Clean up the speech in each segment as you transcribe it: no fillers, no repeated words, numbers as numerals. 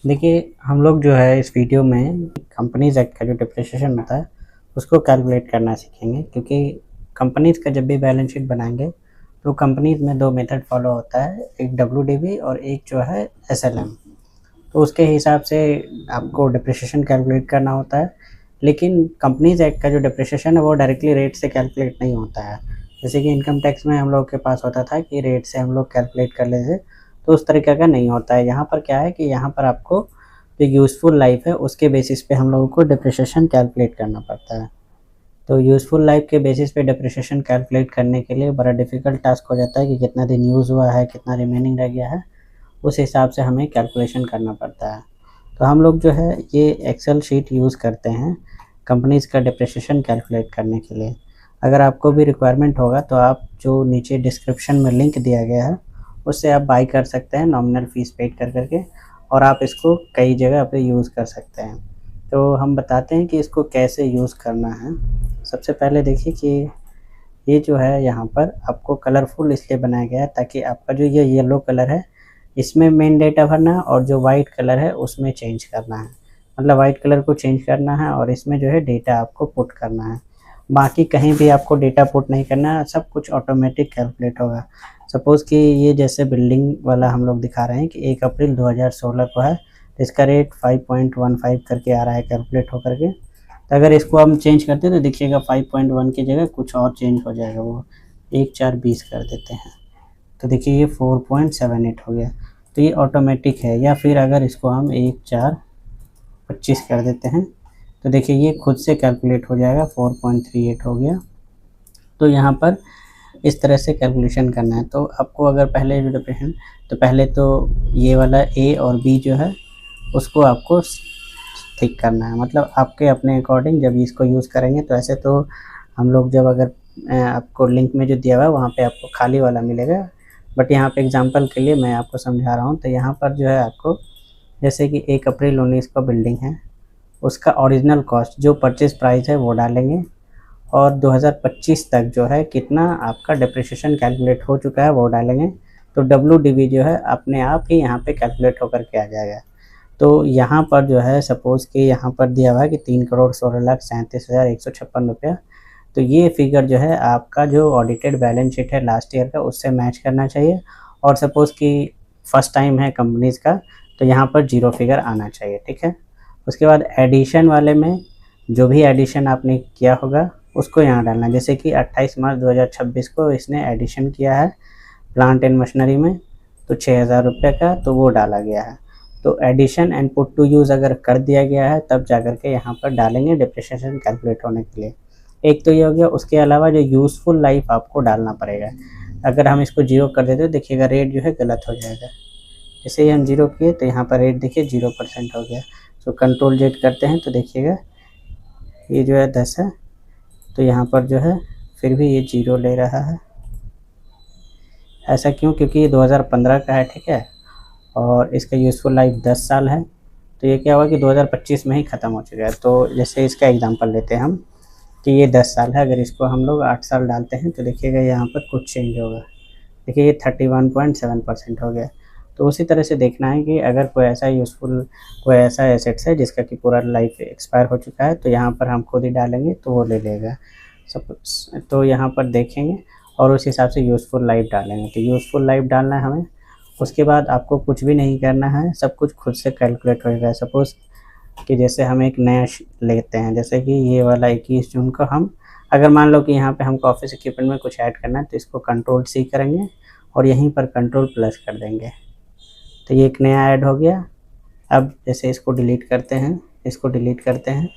देखिए, हम लोग जो है इस वीडियो में कंपनीज़ एक्ट का जो डिप्रिसिएशन होता है, उसको कैलकुलेट करना सीखेंगे क्योंकि कंपनीज़ का जब भी बैलेंस शीट बनाएँगे, तो कंपनीज़ में 2 मेथड फ़ॉलो होता है, एक डब्ल्यूडीवी और एक जो है एसएलएम। तो उसके हिसाब से आपको डिप्रिसिएशन कैलकुलेट करना होता है, लेकिन कंपनीज़ एक्ट का जो डिप्रिसिएशन है, वो डायरेक्टली रेट से कैलकुलेट नहीं होता है। जैसे कि इनकम टैक्स में हम लोग के पास होता था कि रेट से हम लोग कैलकुलेट कर लेते थे, तो उस तरीके का नहीं होता है। यहाँ पर क्या है कि यहाँ पर आपको जो यूज़फुल लाइफ़ है, उसके बेसिस पे हम लोगों को डिप्रिसिएशन कैलकुलेट करना पड़ता है। तो यूज़फुल लाइफ़ के बेसिस पे डिप्रिसिएशन कैलकुलेट करने के लिए बड़ा डिफ़िकल्ट टास्क हो जाता है कि कितना दिन यूज़ हुआ है, कितना रिमेनिंग रह गया है, उस हिसाब से हमें कैलकुलेशन करना पड़ता है। तो हम लोग जो है ये एक्सेल शीट यूज़ करते हैं कंपनीज़ का डिप्रिसिएशन कैलकुलेट करने के लिए। अगर आपको भी रिक्वायरमेंट होगा तो आप जो नीचे डिस्क्रिप्शन में लिंक दिया गया है, उससे आप बाय कर सकते हैं नॉमिनल फ़ीस पेड कर के और आप इसको कई जगह पे यूज़ कर सकते हैं। तो हम बताते हैं कि इसको कैसे यूज़ करना है। सबसे पहले देखिए कि ये जो है यहाँ पर आपको कलरफुल इसलिए बनाया गया है ताकि आपका जो ये येलो कलर है, इसमें मेन डेटा भरना है और जो व्हाइट कलर है उसमें चेंज करना है। मतलब व्हाइट कलर को चेंज करना है और इसमें जो है डेटा आपको पुट करना है। बाकी कहीं भी आपको डेटा पुट नहीं करना है, सब कुछ ऑटोमेटिक कैलकुलेट होगा। सपोज़ कि ये जैसे बिल्डिंग वाला हम लोग दिखा रहे हैं कि 1 अप्रैल 2016 को है, तो इसका रेट 5.15 करके आ रहा है कैलकुलेट होकर के। तो अगर इसको हम चेंज करते हैं तो देखिएगा 5.1 की जगह कुछ और चेंज हो जाएगा, वो 1420 कर देते हैं। तो देखिए ये 4.78 हो गया। तो ये ऑटोमेटिक है, या फिर अगर इसको हम 1425 कर देते हैं तो देखिए ये खुद से कैलकुलेट हो जाएगा, 4.38 हो गया। तो यहाँ पर इस तरह से कैलकुलेशन करना है। तो आपको अगर पहले जो डिप्रेशन, तो पहले तो ये वाला ए और बी जो है उसको आपको ठीक करना है, मतलब आपके अपने अकॉर्डिंग जब इसको यूज़ करेंगे। तो ऐसे तो हम लोग जब अगर आपको लिंक में जो दिया हुआ है वहाँ पे आपको खाली वाला मिलेगा, बट यहाँ पे एग्जांपल के लिए मैं आपको समझा रहा हूँ। तो यहाँ पर जो है आपको जैसे कि 1 अप्रैल 19 का बिल्डिंग है, उसका ओरिजिनल कॉस्ट जो परचेज़ प्राइस है वो डालेंगे और 2025 तक जो है कितना आपका डिप्रिसिएशन कैलकुलेट हो चुका है वो डालेंगे। तो डब्ल्यूडीवी जो है अपने आप ही यहाँ पे कैलकुलेट होकर के आ जाएगा। तो यहाँ पर जो है सपोज़ कि यहाँ पर दिया हुआ है कि 3,16,37,156 रुपया। तो ये फिगर जो है आपका जो ऑडिटेड बैलेंस शीट है लास्ट ईयर का, उससे मैच करना चाहिए। और सपोज़ कि फर्स्ट टाइम है कंपनीज़ का, तो यहाँ पर ज़ीरो फिगर आना चाहिए, ठीक है। उसके बाद एडिशन वाले में जो भी एडिशन आपने किया होगा उसको यहाँ डालना है। जैसे कि 28 मार्च 2026 को इसने एडिशन किया है प्लांट एंड मशीनरी में, तो 6,000 रुपये का, तो वो डाला गया है। तो addition and put to use अगर कर दिया गया है तब जाकर के यहाँ पर डालेंगे डिप्रिसिएशन कैलकुलेट होने के लिए। एक तो ये हो गया, उसके अलावा जो यूज़फुल लाइफ आपको डालना पड़ेगा। अगर हम इसको 0 कर देते तो देखिएगा रेट जो है गलत हो जाएगा। जैसे ही हम 0 किए तो यहाँ पर रेट देखिए 0% हो गया। तो कंट्रोल जेड करते हैं तो देखिएगा ये जो है 10 है, तो यहाँ पर जो है फिर भी ये 0 ले रहा है। ऐसा क्यों? क्योंकि ये 2015 का है, ठीक है, और इसका यूज़फुल लाइफ 10 साल है। तो ये क्या हुआ कि 2025 में ही ख़त्म हो चुका है। तो जैसे इसका एग्ज़ाम्पल लेते हैं हम कि ये 10 साल है, अगर इसको हम लोग 8 साल डालते हैं तो देखिएगा यहाँ पर कुछ चेंज होगा। देखिए ये 31.7% हो गया। तो उसी तरह से देखना है कि अगर कोई ऐसा एसेट्स है जिसका कि पूरा लाइफ एक्सपायर हो चुका है, तो यहाँ पर हम खुद ही डालेंगे तो वो ले लेगा। तो यहाँ पर देखेंगे और उस हिसाब से यूज़फुल लाइफ डालेंगे। तो यूज़फुल लाइफ डालना है हमें। उसके बाद आपको कुछ भी नहीं करना है, सब कुछ खुद से कैलकुलेट होएगा। सपोज़ कि जैसे हम एक नया लेते हैं, जैसे कि ये वाला 21 जून को हम, अगर मान लो कि यहाँ पे हमको ऑफिस इक्विपमेंट में कुछ ऐड करना है तो इसको कंट्रोल सी करेंगे और यहीं पर कंट्रोल प्लस कर देंगे। तो ये एक नया ऐड हो गया। अब जैसे इसको डिलीट करते हैं, इसको डिलीट करते हैं,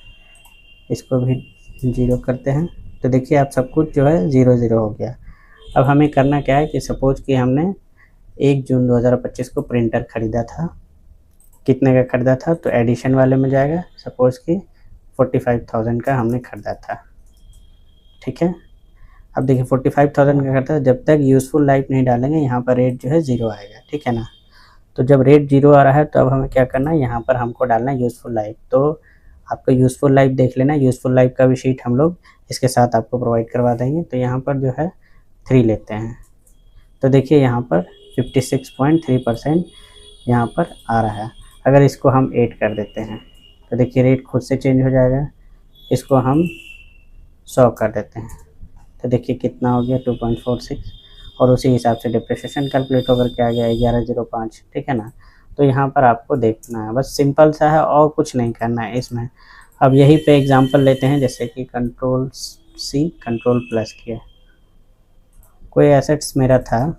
इसको भी 0 करते हैं, तो देखिए आप सब कुछ जो है 0-0 हो गया। अब हमें करना क्या है कि सपोज़ कि हमने 1 जून 2025 को प्रिंटर ख़रीदा था, कितने का खरीदा था? तो एडिशन वाले में जाएगा, सपोज़ कि 45,000 का हमने खरीदा था, ठीक है। अब देखिए 45,000 का खरीदा, जब तक यूज़फुल लाइफ नहीं डालेंगे यहाँ पर रेट जो है 0 आएगा, ठीक है ना। तो जब रेट 0 आ रहा है तो अब हमें क्या करना है, यहाँ पर हमको डालना है यूज़फुल लाइफ। तो आपको यूज़फुल लाइफ देख लेना, यूज़फुल लाइफ का भी शीट हम लोग इसके साथ आपको प्रोवाइड करवा देंगे। तो यहाँ पर जो है 3 लेते हैं, तो देखिए यहाँ पर 56.3% यहाँ पर आ रहा है। अगर इसको हम 8 कर देते हैं तो देखिए रेट खुद से चेंज हो जाएगा। इसको हम 100 कर देते हैं तो देखिए कितना हो गया 2.46, और उसी हिसाब से डिप्रिसिएशन कैलकुलेट होकर के आ गया 1105, ठीक है ना। तो यहाँ पर आपको देखना है, बस सिंपल सा है और कुछ नहीं करना है इसमें। अब यहीं पे एग्जांपल लेते हैं, जैसे कि कंट्रोल सी कंट्रोल प्लस किया। कोई एसेट्स मेरा था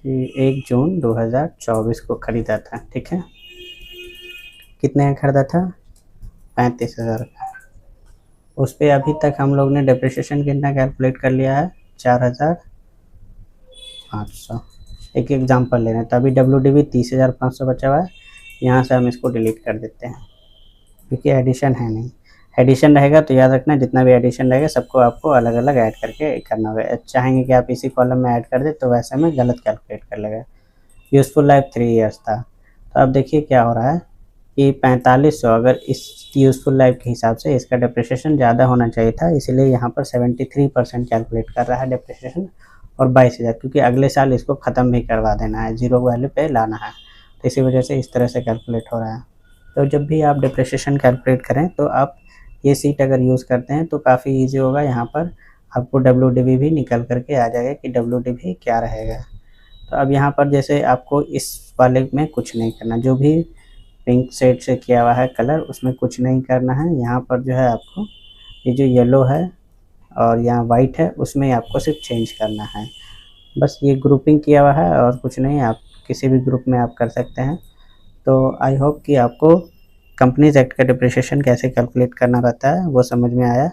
कि 1 जून 2024 को ख़रीदा था, ठीक है। कितने का ख़रीदा था? 35,000 का। उस पर अभी तक हम लोग ने डिप्रिसिएशन कितना कैलकुलेट कर लिया है? 4,500। एक एग्जांपल ले रहे हैं तो अभी WDV 30,500 बचा हुआ है। यहाँ से हम इसको डिलीट कर देते हैं क्योंकि एडिशन है नहीं। एडिशन रहेगा तो याद रखना, जितना भी एडिशन रहेगा सबको आपको अलग अलग ऐड करके करना होगा। चाहेंगे कि आप इसी कॉलम में ऐड कर दे तो वैसे में गलत कैलकुलेट कर लेगा। यूज़फुल लाइफ 3 इयर्स था, तो अब देखिए क्या हो रहा है कि 4500, अगर इस यूज़फुल लाइफ के हिसाब से इसका डिप्रिसिएशन ज़्यादा होना चाहिए था, इसलिए यहाँ पर 73% कैलकुलेट कर रहा है डिप्रिसिएशन, और 22,000 क्योंकि अगले साल इसको ख़त्म भी करवा देना है, ज़ीरो वैल्यू पे लाना है, तो इसी वजह से इस तरह से कैलकुलेट हो रहा है। तो जब भी आप डिप्रिसिएशन कैलकुलेट करें तो आप ये सीट अगर यूज़ करते हैं तो काफ़ी ईजी होगा। यहाँ पर आपको WDV भी निकल करके आ जाएगा कि WDV क्या रहेगा। तो अब यहाँ पर जैसे आपको इस वाले में कुछ नहीं करना, जो भी पिंक शेड से किया हुआ है कलर उसमें कुछ नहीं करना है। यहाँ पर जो है आपको ये जो येलो है और यहाँ वाइट है उसमें आपको सिर्फ चेंज करना है, बस ये ग्रुपिंग किया हुआ है और कुछ नहीं। आप किसी भी ग्रुप में आप कर सकते हैं। तो आई होप कि आपको कंपनीज एक्ट का डिप्रिसिएशन कैसे कैलकुलेट करना रहता है वो समझ में आया।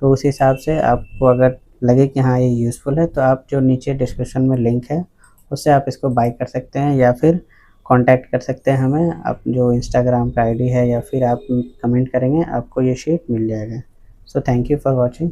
तो उस हिसाब से आपको अगर लगे कि हाँ ये यूज़फुल है तो आप जो नीचे डिस्क्रिप्शन में लिंक है उससे आप इसको बाय कर सकते हैं, या फिर कांटेक्ट कर सकते हैं हमें। आप जो इंस्टाग्राम का आईडी है या फिर आप कमेंट करेंगे आपको ये शीट मिल जाएगा। So thank you for watching.